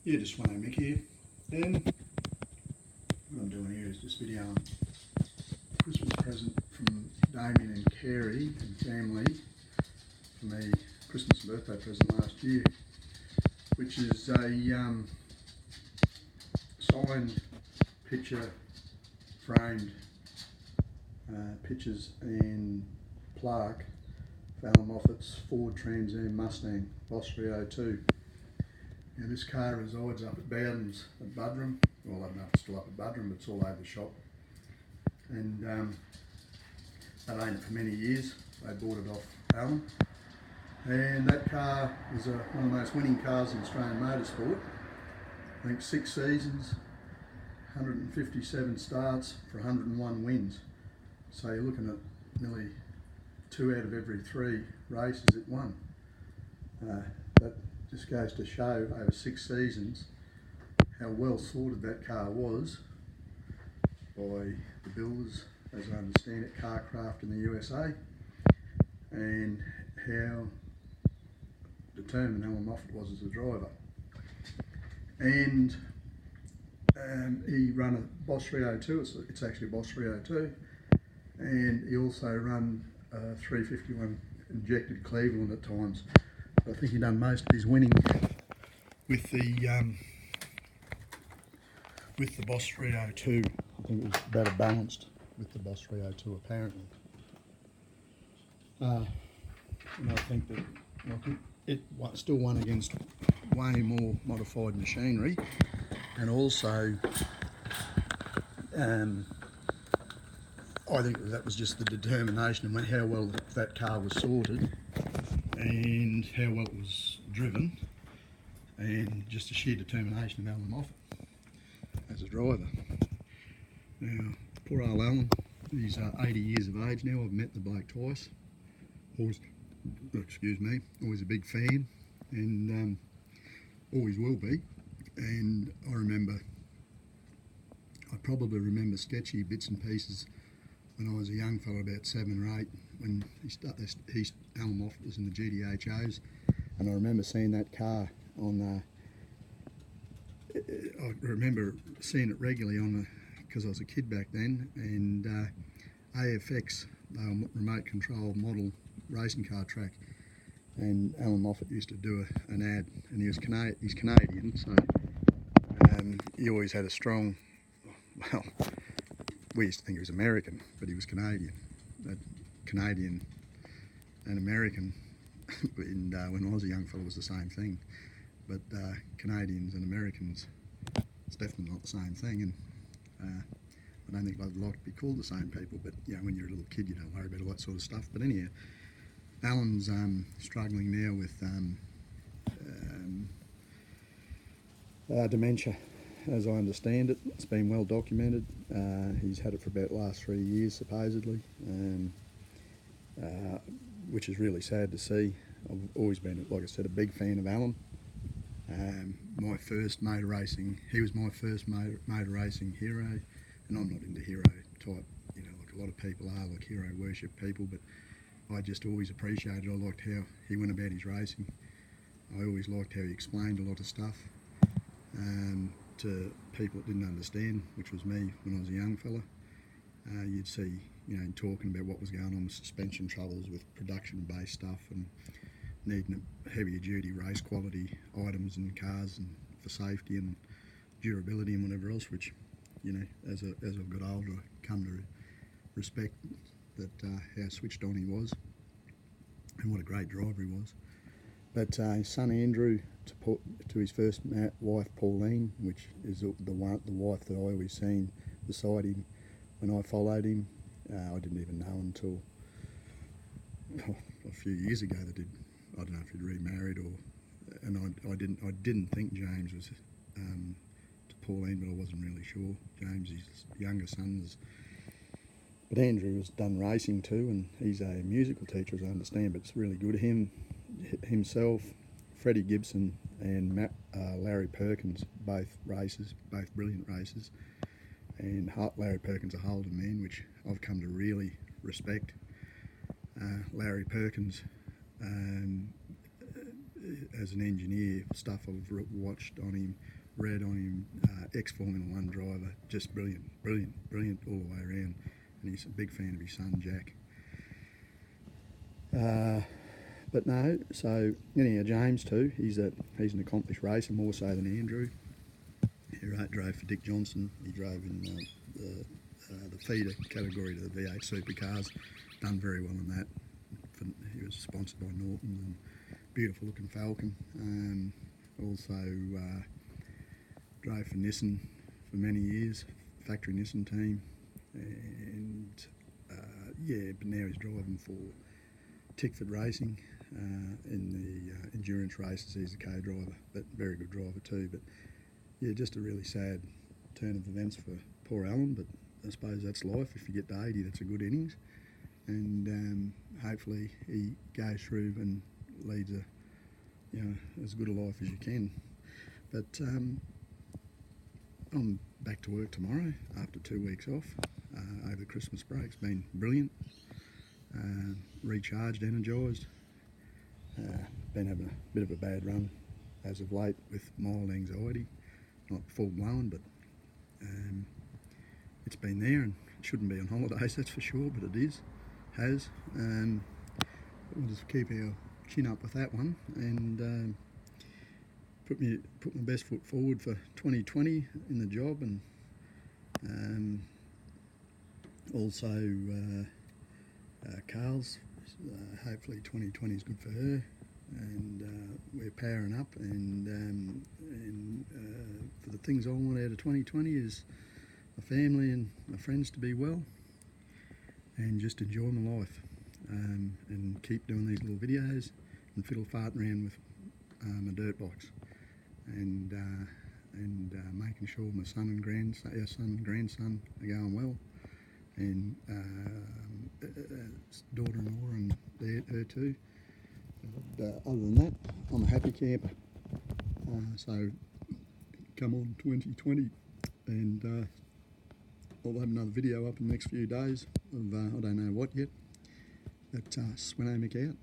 Yeah, just Sveno Mick here. And what I'm doing here is just videoing Christmas present from Damien and Carey and family for me, Christmas and birthday present last year, which is a signed picture framed pictures and plaque for Allan Moffat's Ford Trans Am Mustang Boss 302. Now this car resides up at Bowden's at Budrum. Well, I don't know if it's still up at Budrum, but it's all over the shop. And they've owned it for many years. They bought it off Allan. And that car is one of the most winning cars in Australian motorsport. I think 6 seasons, 157 starts for 101 wins. So you're looking at nearly 2 out of every 3 races it won. That just goes to show over 6 seasons how well sorted that car was by the builders, as I understand it, Carcraft in the USA, and how determined Allan Moffat was as a driver. And he ran a Boss 302, it's actually a Boss 302, and he also ran a 351 injected Cleveland at times. I think he done most of his winning with the Boss 302. I think it was better balanced with the Boss 302 apparently. And I think that it still won against way more modified machinery, and also I think that was just the determination of how well that car was sorted and how well it was driven, and just the sheer determination of Allan Moffat as a driver. Now, poor old Allan, he's 80 years of age now. I've met the bloke twice. Always a big fan, and always will be. And I probably remember sketchy bits and pieces when I was a young fellow, about 7 or 8, when Allan Moffat was in the GDHOs, and I remember seeing that car on. I remember seeing it regularly because I was a kid back then, and AFX, remote control model racing car track, and Allan Moffat used to do an ad, and he's Canadian, so he always had a strong, well, we used to think he was American, but he was Canadian. Canadian and American, and when I was a young fellow, it was the same thing. But Canadians and Americans, it's definitely not the same thing, and I don't think I'd like to be called the same people, but when you're a little kid, you don't worry about all that sort of stuff. But anyhow, Allan's struggling now with dementia, as I understand it. It's been well documented. He's had it for about the last 3 years, supposedly, which is really sad to see. I've always been, like I said, a big fan of Allan. My first motor racing, he was my first motor racing hero, and I'm not into hero type, like a lot of people are, like hero worship people, but I just always appreciated, I liked how he went about his racing. I always liked how he explained a lot of stuff to people that didn't understand, which was me when I was a young fella. You'd see, talking about what was going on with suspension troubles, with production-based stuff, and needing heavier duty race quality items in cars and for safety and durability and whatever else, which, as I've got older, I come to respect that how switched on he was and what a great driver he was. But his son Andrew, to his first wife Pauline, which is the wife that I always seen beside him when I followed him. I didn't even know until a few years ago that I don't know if he'd remarried and I didn't think James was to Pauline, but I wasn't really sure. James, his younger son, but Andrew has done racing too, and he's a musical teacher, as I understand, but it's really good. Himself, Freddie Gibson and Larry Perkins, both brilliant racers, and Larry Perkins, a Holden man, which I've come to really respect. Larry Perkins as an engineer, stuff I've watched on him, read on him, ex-Formula One driver, just brilliant all the way around. And he's a big fan of his son, Jack. But no, so anyhow, James too, he's an accomplished racer, more so than Andrew. He drove for Dick Johnson. He drove in the feeder category to the V8 supercars, done very well in that. He was sponsored by Norton, and beautiful looking Falcon. Also drove for Nissan for many years, factory Nissan team, and yeah, but now he's driving for Tickford Racing in the endurance races. He's a co-driver, but very good driver too. But yeah, just a really sad turn of events for poor Allan, but I suppose that's life. If you get to 80, that's a good innings, and hopefully he goes through and leads as good a life as you can. But I'm back to work tomorrow after 2 weeks off over the Christmas break. It's been brilliant, recharged, energised. Been having a bit of a bad run as of late with mild anxiety, not full blown, but it's been there, and it shouldn't be on holidays, that's for sure, but it has. We'll just keep our chin up with that one, and put my best foot forward for 2020 in the job, and also Carl's. Hopefully 2020 is good for her, and we're powering up, and for the things I want out of 2020 is my family and my friends to be well, and just enjoy my life, and keep doing these little videos and fiddle farting around with my dirt bikes, and making sure my son and grandson are going well, and daughter-in-law and her too. But other than that, I'm a happy camper. So come on 2020, and I'll have another video up in the next few days of I don't know what yet. But Sveno, Mick out.